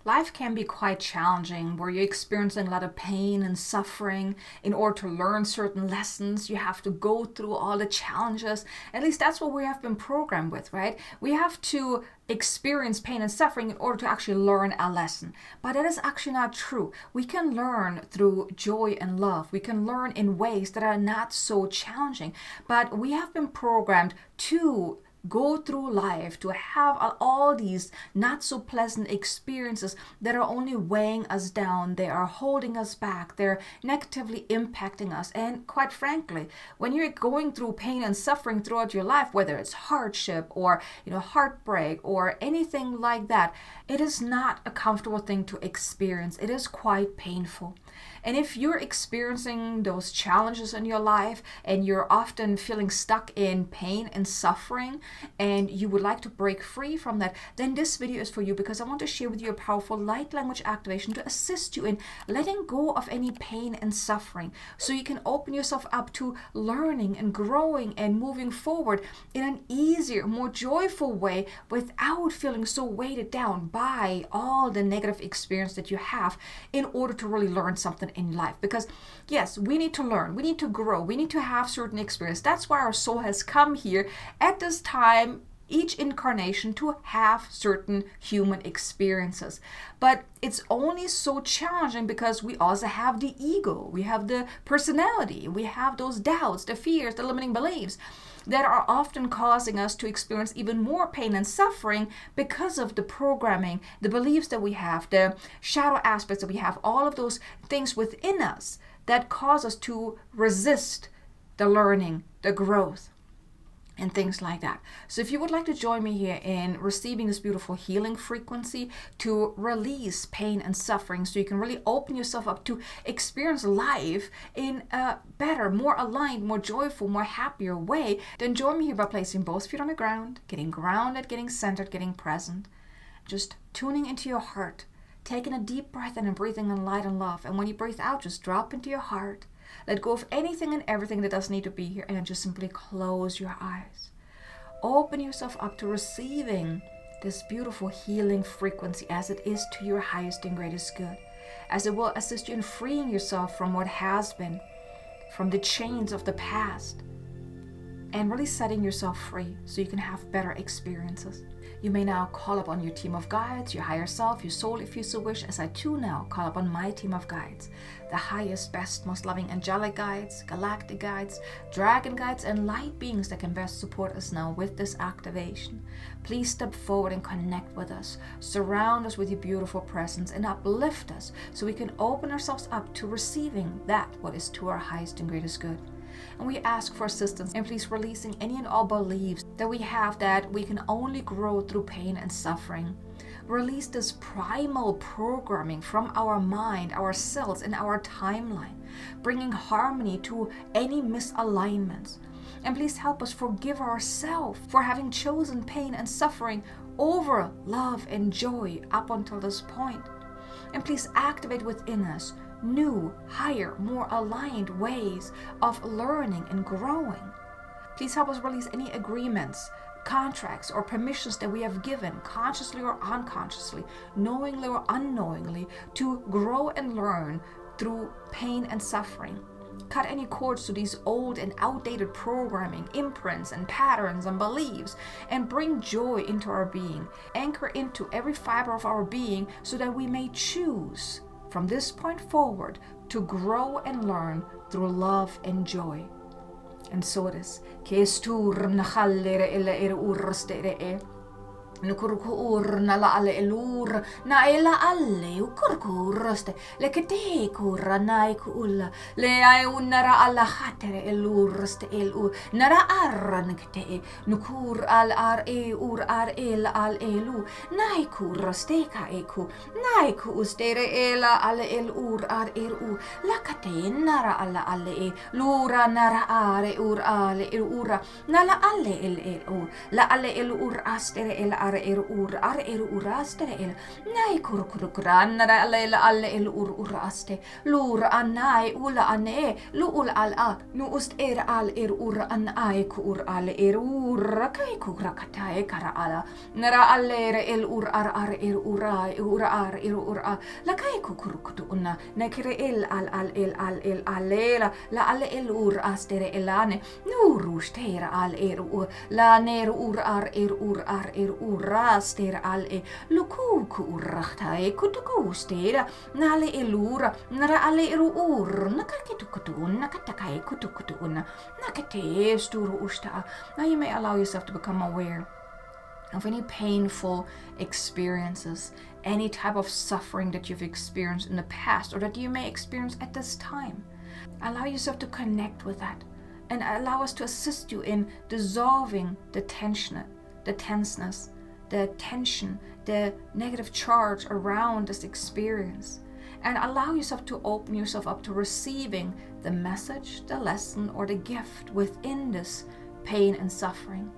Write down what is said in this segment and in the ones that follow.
Life can be quite challenging where you're experiencing a lot of pain and suffering. In order to learn certain lessons, you have to go through all the challenges. At least that's what we have been programmed with, right? We have to experience pain and suffering in order to actually learn a lesson. But that is actually not true. We can learn through joy and love. We can learn in ways that are not so challenging. But we have been programmed to go through life, to have all these not so pleasant experiences that are only weighing us down. They are holding us back. They're negatively impacting us. And quite frankly, when you're going through pain and suffering throughout your life, whether it's hardship or heartbreak or anything like that, it is not a comfortable thing to experience. It is quite painful. And if you're experiencing those challenges in your life and you're often feeling stuck in pain and suffering and you would like to break free from that, then this video is for you, because I want to share with you a powerful light language activation to assist you in letting go of any pain and suffering so you can open yourself up to learning and growing and moving forward in an easier, more joyful way without feeling so weighted down by all the negative experience that you have, in order to really learn something in life. Because yes, we need to learn, we need to grow, we need to have certain experience. That's why our soul has come here at this time, each incarnation, to have certain human experiences. But it's only so challenging because we also have the ego, we have the personality, we have those doubts, the fears, the limiting beliefs that are often causing us to experience even more pain and suffering because of the programming, the beliefs that we have, the shadow aspects that we have, all of those things within us that cause us to resist the learning, the growth, and things like that. So if you would like to join me here in receiving this beautiful healing frequency to release pain and suffering so you can really open yourself up to experience life in a better, more aligned, more joyful, more happier way, then join me here by placing both feet on the ground, getting grounded, getting centered, getting present, just tuning into your heart, taking a deep breath in and breathing in light and love. And when you breathe out, just drop into your heart. Let go of anything and everything that doesn't need to be here, and then just simply close your eyes. Open yourself up to receiving this beautiful healing frequency as it is to your highest and greatest good, as it will assist you in freeing yourself from what has been, from the chains of the past, and really setting yourself free so you can have better experiences. You may now call upon your team of guides, your higher self, your soul if you so wish, as I too now call upon my team of guides, the highest, best, most loving angelic guides, galactic guides, dragon guides, and light beings that can best support us now with this activation. Please step forward and connect with us. Surround us with your beautiful presence and uplift us so we can open ourselves up to receiving that what is to our highest and greatest good. And we ask for assistance in please releasing any and all beliefs that we have that we can only grow through pain and suffering. Release this primal programming from our mind, our cells, and our timeline, bringing harmony to any misalignments. And please help us forgive ourselves for having chosen pain and suffering over love and joy up until this point. And please activate within us new, higher, more aligned ways of learning and growing. Please help us release any agreements, contracts, or permissions that we have given, consciously or unconsciously, knowingly or unknowingly, to grow and learn through pain and suffering. Cut any cords to these old and outdated programming, imprints and patterns and beliefs, and bring joy into our being. Anchor into every fiber of our being so that we may choose from this point forward to grow and learn through love and joy. And so it is. Nukurkur na la ale elur na ela alle ukurkuraste le kete kura nai kuula le ai unara alla hatere elurste elu nara arran kete nukur al ar e ur ar el al elu nai kuraste ka eku nai ku ustere ela ale el ur ar eru la kate nara alla alle e lura nara are ur ale ura nala alle el la alle el ur astere el are eru uraste el nai kurkuran nara alle el uraste lur anai ula ane lu ul al a nu ust al ur an ai kur al ur kai kura katai kara ala nara alle el ar ura la kai kukurukutu una nakire el alela la alle el astere elane nu rustera al la ner ar ster al luku kurachta kutuku stera nale elura nara alle nakakitu nakatakai kutukutu una nakate sturu usta. Now you may allow yourself to become aware of any painful experiences, any type of suffering that you've experienced in the past or that you may experience at this time. Allow yourself to connect with that and allow us to assist you in dissolving the tension, the tenseness, the tension, the negative charge around this experience. And allow yourself to open yourself up to receiving the message, the lesson, or the gift within this pain and suffering.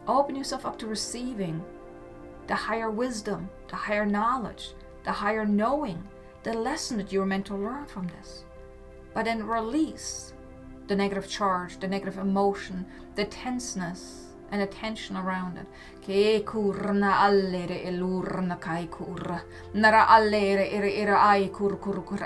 Open yourself up to receiving the higher wisdom, the higher knowledge, the higher knowing, the lesson that you were meant to learn from this. But then release the negative charge, the negative emotion, the tenseness, and the tension around it. Ke kurna allere elurna kai kurra. Nara allere ira ai kur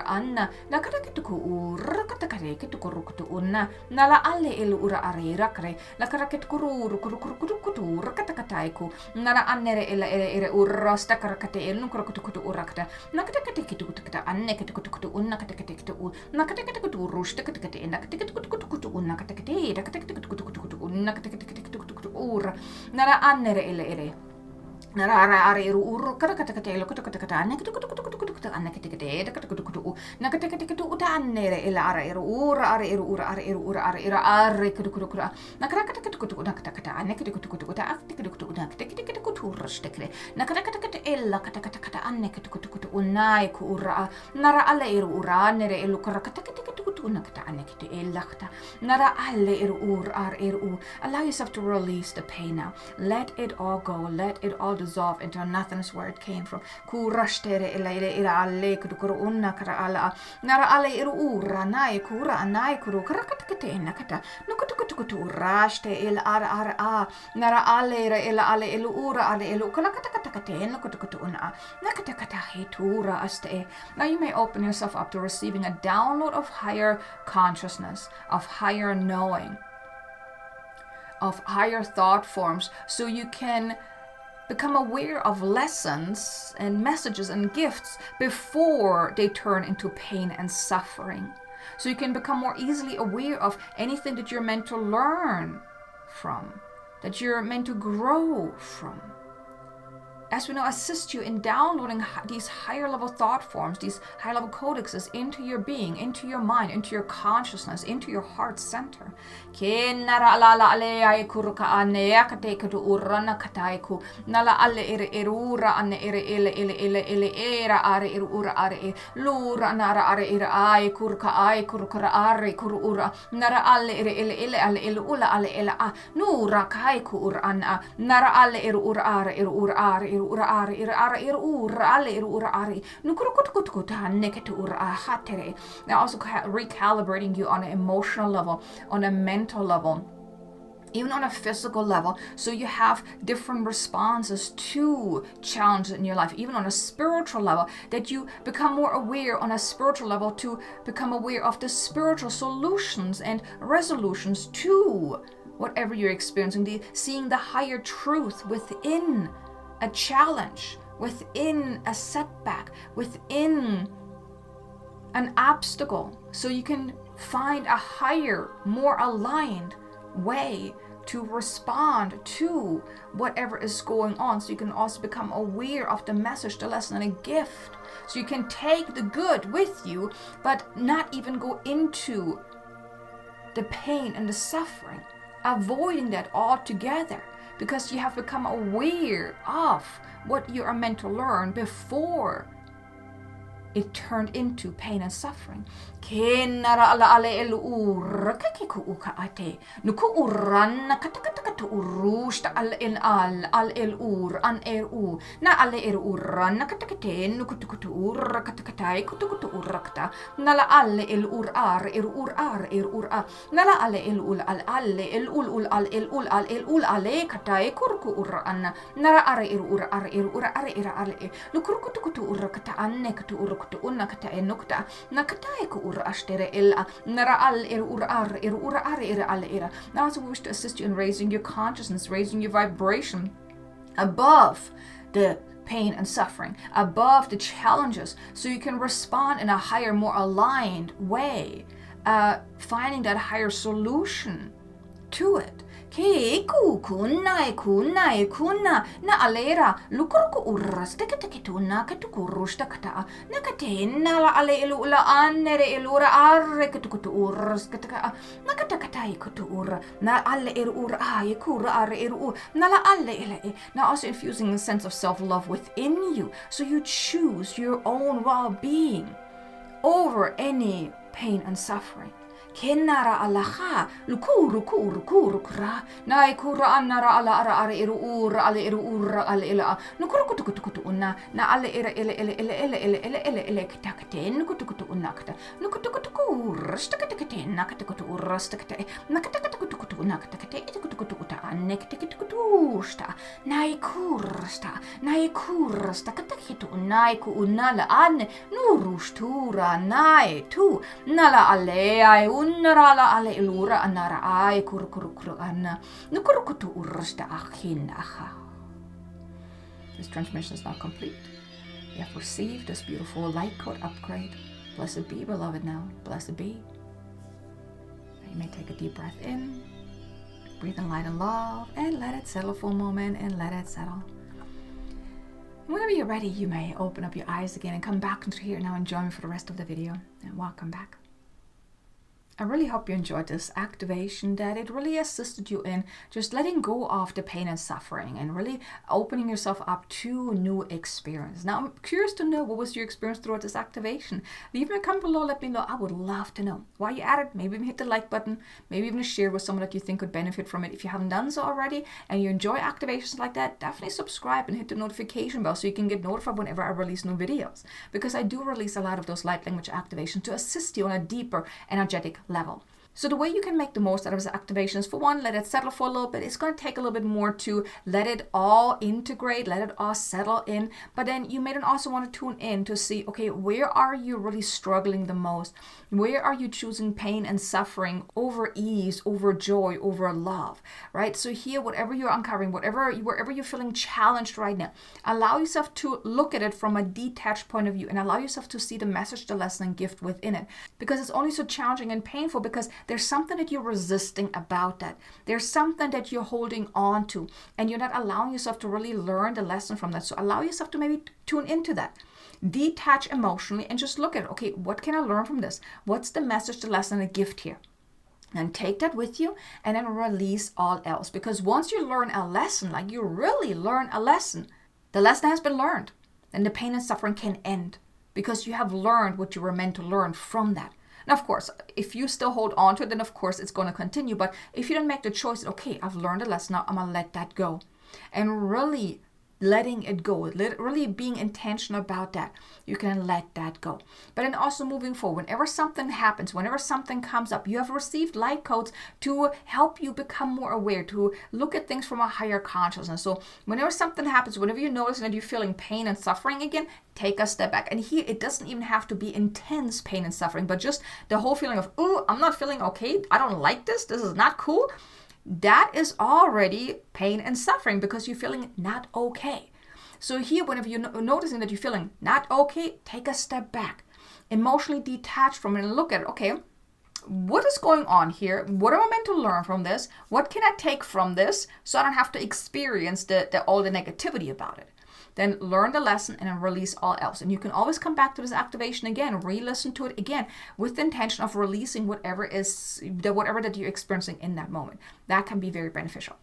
anna. La karaketuku ur katakareketuku unna. Nala alle elura arira kare. La karaketukuru kurukurukutu katakataiku. Nara annere ira urra stakarakate elnu kurukutu urakta. Nakatakatekitukata anne ketukutu unna katakatekitu. Nakatakatekitu rushtakate nakatekutu unna katakate nakatekutu unna katakate ur nara annere ele nara are ur katakate lo katakata anne kutu anne katakate kutu nakatakate uta annere ele are ur kutu nakatakate kutu nakataka anne kutu uta kutu nakatakate kutu rustekre nakatakate ella katakata anne kutu unai ku ura nara alle ur annere elu katakate nakata anne kutu ella nara alle allow yourself to release the pain now. Let it all go. Let it all dissolve into nothingness where it came from. Kurashtere ila alle kudukuru unna kara ala nara alle ura nai kura anai kuru karakatakate nakata nukutukutu rashte il a nara alle ila alle ura alle kalakatakate nukutukutu unna nakatakata hetura aste. Now you may open yourself up to receiving a download of higher consciousness, of higher knowing, of higher thought forms, so you can become aware of lessons and messages and gifts before they turn into pain and suffering. So you can become more easily aware of anything that you're meant to learn from, that you're meant to grow from. As we now assist you in downloading these higher level thought forms, these higher level codexes into your being, into your mind, into your consciousness, into your heart center. Nala alle irura ane era are irura are lura nara are ira ai kurka are kurura nara alle alle ula alle a nura kai kur anna nara alle irura are now also recalibrating you on an emotional level, on a mental level, even on a physical level, so you have different responses to challenges in your life, even on a spiritual level, that you become more aware on a spiritual level to become aware of the spiritual solutions and resolutions to whatever you're experiencing, seeing the higher truth within a challenge, within a setback, within an obstacle, so you can find a higher, more aligned way to respond to whatever is going on. So you can also become aware of the message, the lesson, and a gift. So you can take the good with you, but not even go into the pain and the suffering, avoiding that altogether, because you have become aware of what you are meant to learn before it turned into pain and suffering. Kenara ala ale el ur kakiku uka ate. Nuku uran na katakata urushta al el ur an u. Na ale uran na katakate nukutukutu ur katakatai kutukutu urakta. Nala ale el ur ar. Nala ale el ul ale katai kurku uran. Nara are ale. Nukurukutukutu urakata anne katu urukutu unna kata enukta. Nakatai ku ashtere illa nara al al. Now also we wish to assist you in raising your consciousness, raising your vibration above the pain and suffering, above the challenges, so you can respond in a higher, more aligned way, finding that higher solution to it. Ke kuna na alera lukurku urras teke tuna katukurusta kata nakatena la ale elula anere elura arre katukutu urras kataka nakatakatai kutu ura na alle ura yakura arre na la alle ele. Now also infusing the sense of self-love within you, so you choose your own well-being over any pain and suffering. Kenara alaha lukuru kura nai kura anara ala ara ura ale ila nukurukutukutu unna na ale ele kitakaten kutukutu unnakta nukutukutu rastakate nakatukutu rastakate nakatukutu unnakate kutukutu uta annektukutu sta nai kursta katakitu nai ku unala an nurustura nai tu nala ale ai unnarala ale ilura anara ai kurukuru anna nukurukutu ursta akhin aha. This transmission is not complete. You have received this beautiful light code upgrade. Blessed be, beloved, now. Blessed be. You may take a deep breath in, breathe in light and love, and let it settle for a moment, and let it settle. Whenever you're ready, you may open up your eyes again and come back into here now and join me for the rest of the video. And welcome back. I really hope you enjoyed this activation, that it really assisted you in just letting go of the pain and suffering and really opening yourself up to new experience. Now, I'm curious to know, what was your experience throughout this activation? Leave me a comment below, let me know. I would love to know. While you're at it, maybe even hit the like button, maybe even share with someone that you think could benefit from it. If you haven't done so already and you enjoy activations like that, definitely subscribe and hit the notification bell so you can get notified whenever I release new videos. Because I do release a lot of those light language activations to assist you on a deeper energetic level. So the way you can make the most out of this activation is, for one, let it settle for a little bit. It's going to take a little bit more to let it all integrate, let it all settle in. But then you may then also want to tune in to see, okay, where are you really struggling the most? Where are you choosing pain and suffering over ease, over joy, over love, right? So here, whatever you're uncovering, wherever you're feeling challenged right now, allow yourself to look at it from a detached point of view and allow yourself to see the message, the lesson, and gift within it. Because it's only so challenging and painful because there's something that you're resisting about that. There's something that you're holding on to and you're not allowing yourself to really learn the lesson from that. So allow yourself to maybe tune into that. Detach emotionally and just look at it. Okay, what can I learn from this? What's the message, the lesson, the gift here? And take that with you and then release all else. Because once you learn a lesson, like you really learn a lesson, the lesson has been learned and the pain and suffering can end because you have learned what you were meant to learn from that. Now, of course, if you still hold on to it, then of course it's going to continue. But if you don't make the choice, okay, I've learned a lesson, now I'm going to let that go. And really letting it go, really being intentional about that, you can let that go. But then also moving forward, whenever something happens, whenever something comes up, you have received light codes to help you become more aware, to look at things from a higher consciousness. So whenever something happens, whenever you notice that you're feeling pain and suffering again, take a step back. And here, it doesn't even have to be intense pain and suffering, but just the whole feeling of, oh, I'm not feeling okay. I don't like this. This is not cool. That is already pain and suffering because you're feeling not okay. So here, whenever you're noticing that you're feeling not okay, take a step back, emotionally detach from it and look at it. Okay, what is going on here? What am I meant to learn from this? What can I take from this so I don't have to experience all the negativity about it? Then learn the lesson and then release all else. And you can always come back to this activation again, re-listen to it again with the intention of releasing whatever that you're experiencing in that moment. That can be very beneficial.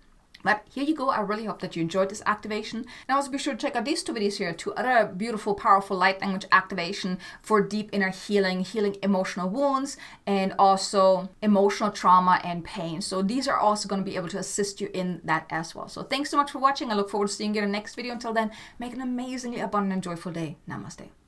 But here you go. I really hope that you enjoyed this activation. And also be sure to check out these 2 videos here, 2 other beautiful, powerful light language activation for deep inner healing, healing emotional wounds, and also emotional trauma and pain. So these are also going to be able to assist you in that as well. So thanks so much for watching. I look forward to seeing you in the next video. Until then, make an amazingly abundant and joyful day. Namaste.